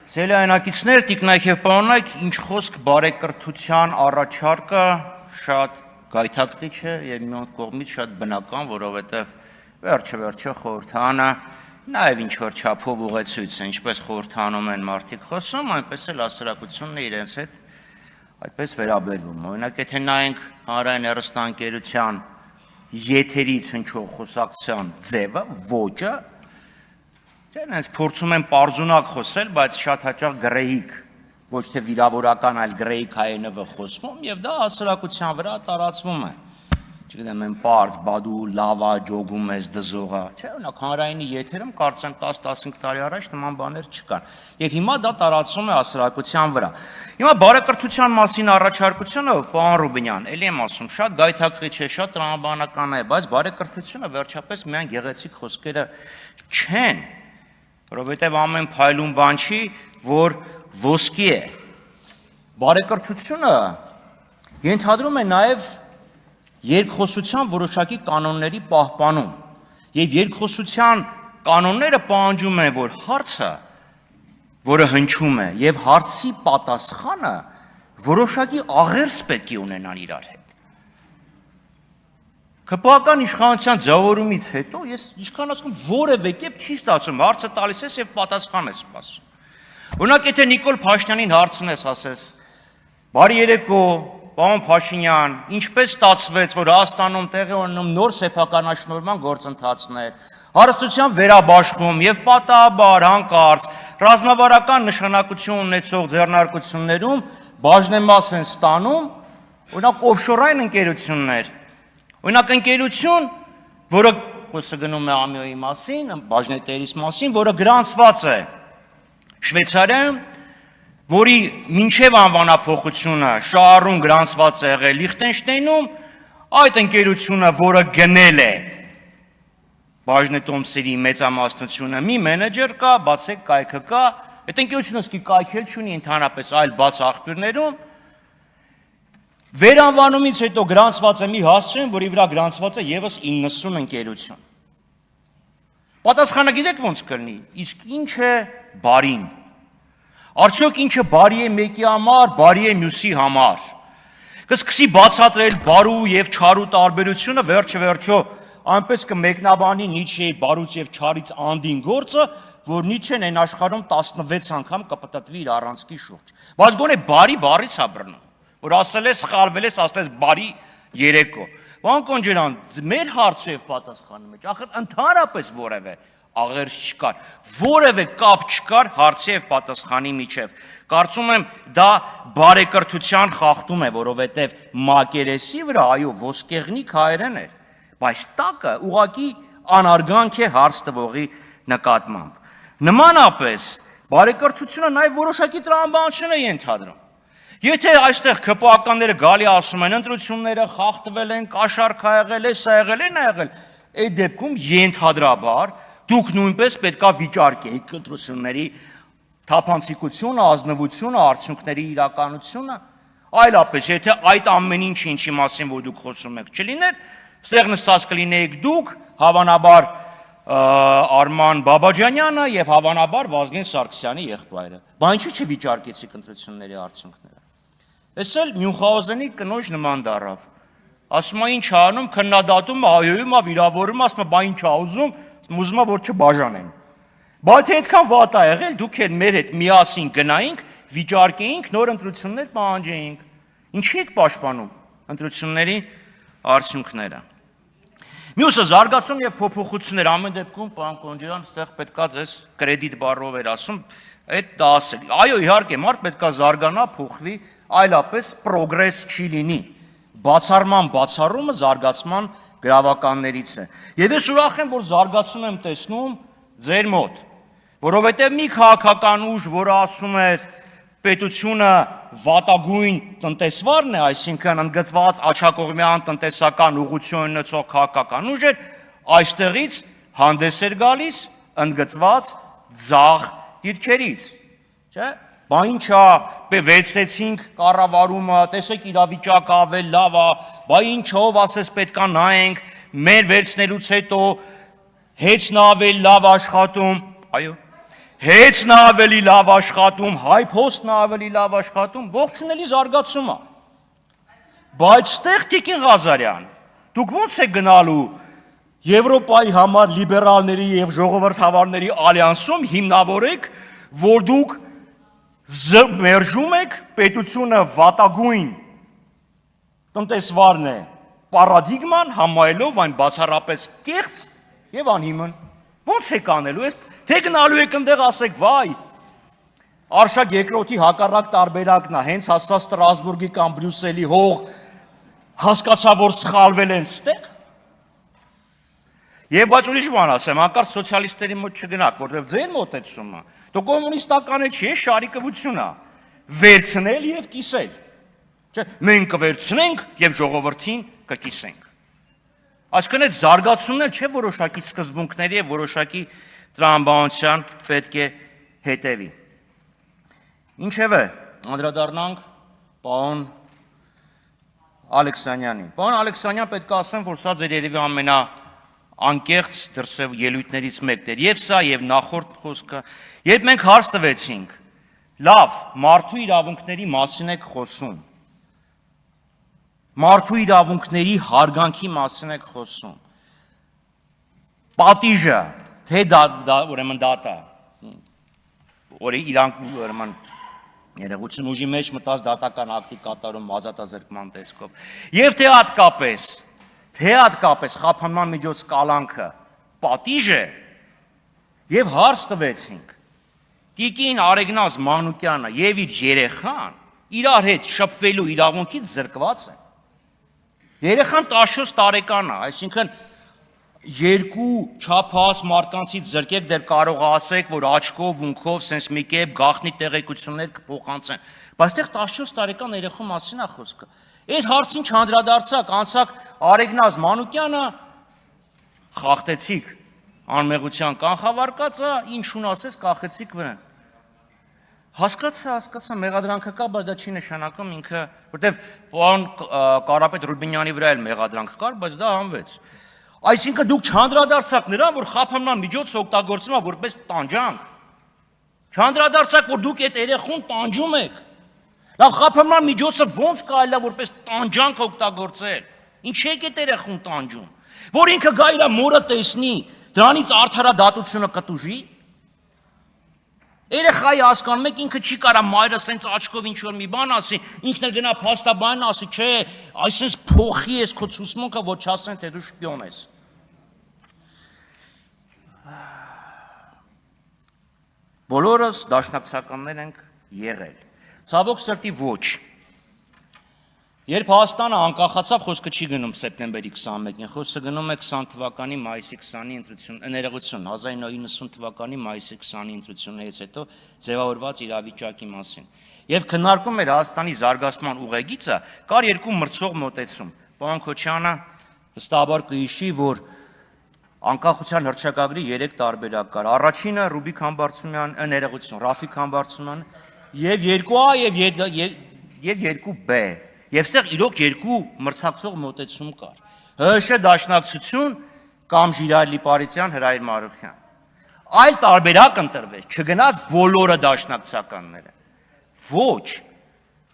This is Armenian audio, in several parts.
Սելայանակիցներ, տիկնայք և պարոնայք, ինչ խոսք բարեկրթության առաջարկը շատ գայթակղիչ է և մի կողմից շատ բնական, որովհետև վերջը խորհրդարանը նաև ինչ-որ չափով ուղեցույց է, ինչպես խորհրդարանում են մարդիկ խոսում, այնպես էլ հասարակությունն է իրենց հետ այդպես վերաբերվում։ Օրինակ, եթե նայենք հանրային հեռուստաընկերության եթերից հնչող խոսակցության ձևը, ոճը, հենց փորձում են պարզունակ խոսել, բայց շատ հաճախ գրեհիկ, ոչ թե վիրավորական, այլ գրեհիկ հայերենով խոսվում, և դա հասարակության վրա տարածվում է։ Չգիտեմ, են պարզ, բադու, լավա, ջոգում ես, դզողա, չէ, օրինակ հանրայինի եթերում կարծեմ 10-15 տարի առաջ նման բաներ չկան։ Եվ հիմա դա տարածվում է հասարակության վրա։ Հիմա բարեկրթության մասին առաջարկությունը, պարոն Ռուբինյան, էլի եմ ասում, շատ գայթակղիչ է, շատ տրամաբանական է, բայց բարեկրթությունը վերջապես միայն գեղեցիկ խոսքերը չեն, որովհետև ամեն փայլուն բան չի, որ ոսկի է։ Բարեկրթությունը ենթադրում է նաև երկխոսության որոշակի կանոնների պահպանում, և երկխոսության կանոնները պահանջում են, որ հարցը, որը հնչում է, և հարցի պատասխանը որոշակի աղերս պետք է ունենան իրար հետ։ ԿՊԱ-ական իշխանության ձևավորումից հետո ես ինչքան ասում որևէ կերպ չի ստացվում, հարցը տալիս ես և պատասխան ես սպասում։ Օրինակ, եթե Նիկոլ Փաշինյանին հարցնես, ասես, բարի երեկո, պարոն Փաշինյան, ինչպես ստացվեց, որ Հայաստանում տեղի ունենում նոր սեփականաշնորհման գործընթացներ, հարստության վերաբաշխում և պատահաբար հանկարծ ռազմավարական նշանակություն ունեցող ձեռնարկություններում բաժնեմաս են ստանում, օրինակ օֆշորային ընկերություններ, օրինակ ընկերություն, որը խոսքը գնում է Ամիոյի մասին, բաժնետերիս մասին, որը գրանցված է Շվեյցարիայում, որի մինչև անվանափոխությունը շահառուն գրանցված է եղել Լիխտենշտեյնում, այդ ընկերությունը, որը գնել է բաժնետոմսերի մեծամասնությունը, մի մենեջեր կա, բացեք կայքը կա, այդ ընկերությունը սկի կայքել չունի ընդհանրապես այլ բաց աղբյուրներում, վերանվանումից հետո գրանցված է մի հասցեն, որի վրա գրանցված է ևս 90 ընկերություն։ Պատասխանը գիտեք ոնց կլինի, իսկ ինչ է բարին։ Արդյոք ինչը բարի է մեկի համար, բարի է մյուսի համար։ Կսկսի բացատրել բարու և չարու տարբերությունը, վերջը այնպես կմեկնաբանի Նիչեի բարուց և չարից անդին գործը, որ Նիչեն այն աշխարհում 16 անգամ կպտտվի իր առանցքի շուրջ։ Բայց գոնե բարի բառից է բռնում, որ ասել ես, սխալվել ես, ասել ես բարի երեկո։ Պարոն Կոնջարյան, մեր հարցը և պատասխանի մեջ, ախր ընդհանրապես որևէ աղերս չկար, որևէ կապ չկար հարցի և պատասխանի միջև։ Կարծում եմ դա բարեկրթության խախտում է, որովհետև մակերեսի վրա, այո, ոսկեղնիկ հայերեն էր, բայց տակը ուղղակի անարգանք է հարց տվողի նկատմամբ։ Նմանապես բարեկրթությունը նաև որոշակի տրամաբանություն է ենթադրում։ Եթե այստեղ ԿՊԱ-ականները գալի ասում են, ընտրությունները խախտվել են, կաշառք ա եղել է, սա եղել է, նա եղել, այդ դեպքում ենթադրաբար դուք նույնպես պետքա վիճարկեիք ընտրությունների թափանցիկությունը, ազնվությունը, արդյունքների իրականությունը, այլապես, եթե այդ ամեն ինչի մասին, որ դուք խոսում եք, չլիներ, ստեղ նստած կլինեիք դուք, հավանաբար Արման Բաբաջանյանը և հավանաբար Վազգեն Սարգսյանի եղբայրը։ Բա ինչի չվիճարկեցիք ընտրությունների արդյունքները։ Էս էլ Մյունխաուզենի կնոջ նման դառավ։ Ասում է ինչ անում, քննադատում, հայոյում, վիրավորում, ասում է բա ինչ ա ուզում, ուզում է որ չբաժանեն։ Բայց այդքան վատ ա եղել, դուք էլ մեր հետ միասին գնայինք, վիճարկեինք, նոր ընտրություններ պահանջեինք։ Ինչի եք պաշտպանում ընտրությունների արդյունքները։ Մյուսը զարգացում և փոփոխություններ, ամեն դեպքում, պարոն Կոնջարյան, ստեղ պետքա ձեզ կրեդիտ բառով էր ասում, այդ դա ասել։ Այո, իհարկե, մարդ պետքա զարգանա, փոխվի, այլապես պրոգրես չի լինի։ Բացառման բացառումը զարգացման գրավականներից է։ Եվ ես ուրախ եմ, որ զարգացում եմ տեսնում ձեր մոտ, որովհետև մի քաղաքական ուժ, որը ասում էր պետությունը վատագույն տնտեսվարն է, այսինքն ընդգծված աջակողմյան տնտեսական ուղղություն ունեցող քաղաքական ուժ էր, այստեղից հանդես էր գալիս ընդգծված ձախ դիրքերից, չէ՞։ Բա ինչ ա, վերցրեցինք կառավարումը, տեսեք իրավիճակը ավել լավ ա, բա ինչով ասես պետքա նայենք, մեր վերցնելուց հետո հեծն ավել լավ աշխատում, այո։ Հեծն ավելի լավ աշխատում, հայ փոստն ավելի լավ աշխատում, ողջունելի զարգացում է։ Բայց ստեղ Տիկին Ղազարյան, դուք ո՞նց եք գնալու Եվրոպայի համար լիբերալների եւ ժողովրդավարների ալյանսում հիմնավորեք, որ դուք մերժում եք պետությունը վատագույն տնտեսվարն է պարադիգման համայելով այն բացառապես կեղծ եւ անհիմն։ Ո՞նց եք անելու։ Թե գնալու եք այնտեղ ասեք, վայ, Արշակ երկրորդի հակառակ տարբերակն է, հենց հասա Ստրասբուրգի կամ Բրյուսելի հող հասկացա, որ սխալվել են ստեղ։ Եվ բայց ուրիշ բան ասեմ, հանկարծ սոցիալիստերի մոտ չգնաք, որովհետև ձեր մոտեցումը, դու կոմունիստականը չի, շարիկվություն է, վերցնել եւ կիսել։ Չէ, մենք կվերցնենք եւ ժողովրդին կկիսենք։ Այսինքն այդ զարգացումն էլ չէ որոշակի սկզբունքների եւ որոշակի տրամաբանության պետք է հետևի։ Ինչևէ, անդրադառնանք պարոն Ալեքսանյանին։ Պարոն Ալեքսանյան, պետք է ասեմ, որ սա ձեր երևի ամենաանկեղծ դրսև ելույթներից մեկն էր։ Եվ սա, եւ նախորդ խոսքը, երբ մենք հարց տվեցինք, լավ, մարդու իրավունքների մասին եք խոսում։ Մարդու իրավունքների հարգանքի մասին եք խոսում։ Պատիժը, թե ուրեմն դատա, որ իրանք ուրեմն երևույթին ուժի մեջ մտած դատական ակտի կատարում ազատազրկման տեսքով։ Եվ թե հատկապես խափանման միջոց կալանքը պատիժ է, եւ հարց տվեցինք, Տիկին Արեգնազ Մանուկյանը եւ իր երեխան իրար հետ շփվելու իրավունքից զրկված են։ Երեխան 14 տարեկան է, այսինքն երկու չափահաս մարդկանցից զրկեք, դեռ կարող է ասեք, որ աչքով, ունքով, սենց մի կերպ գաղտնի տեղեկություններ կփոխանցեն, բայց այդտեղ 14 տարեկան երեխու մասին է խոսքը։ Այդ հարցին չանդրադարձակ, անցակ Արեգնազ Մանուկյանը խախտեցիք անմեղության կանխավարկածը, ինչուն ասես կախեցիք վրան։ Հասկացա, մեղադրանքը կա, բայց դա չի նշանակում ինքը, որտեվ պարոն Կարապետ Ռուբինյանի վրա էլ մեղադրանք կար, բայց դա հանվեց։ Այսինքն դուք չանդրադարձաք նրան, որ խափանման միջոցը օգտագործվում է որպես տանջանք։ Չանդրադարձաք, որ դուք այդ երեխուն տանջում եք։ Լավ, խափանման միջոցը ո՞նց կարելի է որպես տանջանք օգտագործել։ Ինչ եք այդ երեխուն տանջում։ Որ ինքը գա իր մորը տեսնի, դրանից արդարադատությունը կտուժի։ Երեխայի հասկանում եք, ինքը չի կարա մայրը սենց աչքով ինչ որ մի բան ասի, ինքն էլ գնա փաստաբանն ասի, չէ, այսպես փոխի ես քո ցուցմունքը, որ չասեն, թե դու շպիոն ես։ Բոլորս դաշնակցականներ ենք եղել։ Ցավոք սրտի ոչ։ Երբ Հայաստանը անկախացավ, խոսքը չի գնում սեպտեմբերի 21-ին, խոսքը գնում է 20 թվականի մայիսի 20-ի ներողություն, 1990 թվականի մայիսի 20-ի ընտրություններից հետո ձևավորված իրավիճակի մասին։ Եվ քննարկում էր Հայաստանի զարգացման ուղեգիծը, կար երկու մրցող մոտեցում։ Պարոն Քոչյանը վստահաբար կհիշի, որ անկախության հռչակագրի 3 տարբերակ կար։ Առաջինը Ռուբիկ Համբարձումյան, ներողություն, Ռաֆիկ Համբարձումյան, եւ 2A եւ 2B։ Եվ ստեղ իրոք երկու մրցակցող մոտեցում կար։ ՀՀՇ դաշնակցություն կամ Ժիրայր Լիպարիսյան, Հրայր Մարուխյան։ Այլ տարբերակ ընտրվեց, չգնաց բոլորը դաշնակցականները։ Ոչ։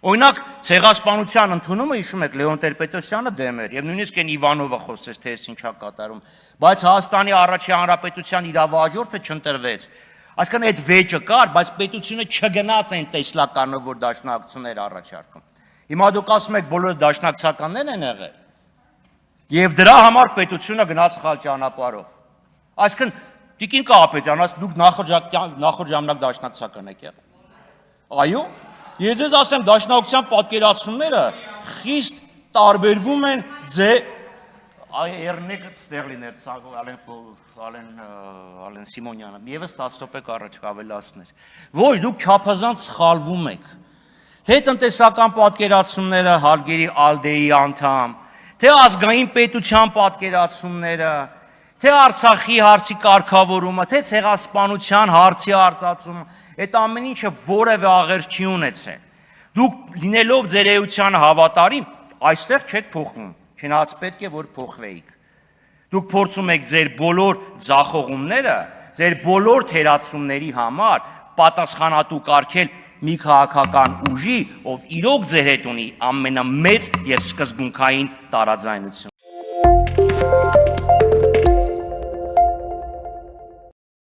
Օրինակ ցեղասպանության ընդունումը հիշում եք Լեոն Տեր-Պետրոսյանը դեմ էր եւ նույնիսկ այն Իվանովը խոսեց, թե այս ինչա կատարում, բայց Հայաստանի առաջի հանրապետության իրավահաջորդը չընտրվեց։ Այսինքն այդ վեճը կար, բայց պետությունը չգնաց այն տեսլականով, որ դաշնակցություններ առաջարկում։ Հիմա դուք ասում եք բոլորս դաշնակցականներ են եղել եւ դրա համար պետությունը գնաց սխալ ճանապարհով։ Այսինքն Տիկին Կարապետյան, դուք նախորդ ժամանակ դաշնակցական եք եղել։ Այո, ես ձեզ ասեմ, դաշնակցության պատկերացումները խիստ տարբերվում են Երնեկը ստեղ լիներ Ալեն Սիմոնյանը, եւս 10 րոպե առաջ ավելացներ։ Ոչ, դուք չափազանց սխալվում եք։ Թե տնտեսական պատկերացումները Հարգերի Ալդեի անդամ, թե ազգային պետության պատկերացումները, թե Արցախի հարցի կարգավորումը, թե ցեղասպանության հարցի արծածումը, այդ ամեն ինչը որևէ աղերս չի ունեցել։ Դուք լինելով ձեր էությանը հավատարիմ, այստեղ չեք փոխվում, չնայած պետք է որ փոխվեիք։ Դուք փորձում եք ձեր բոլոր ձախողումները ձեր բոլոր թերացումների համար պատասխանատու կարգել մի քաղաքական ուժի, ով իրոք ձեր հետ ունի ամենամեծ եւ սկզբունքային տարաձայնություն։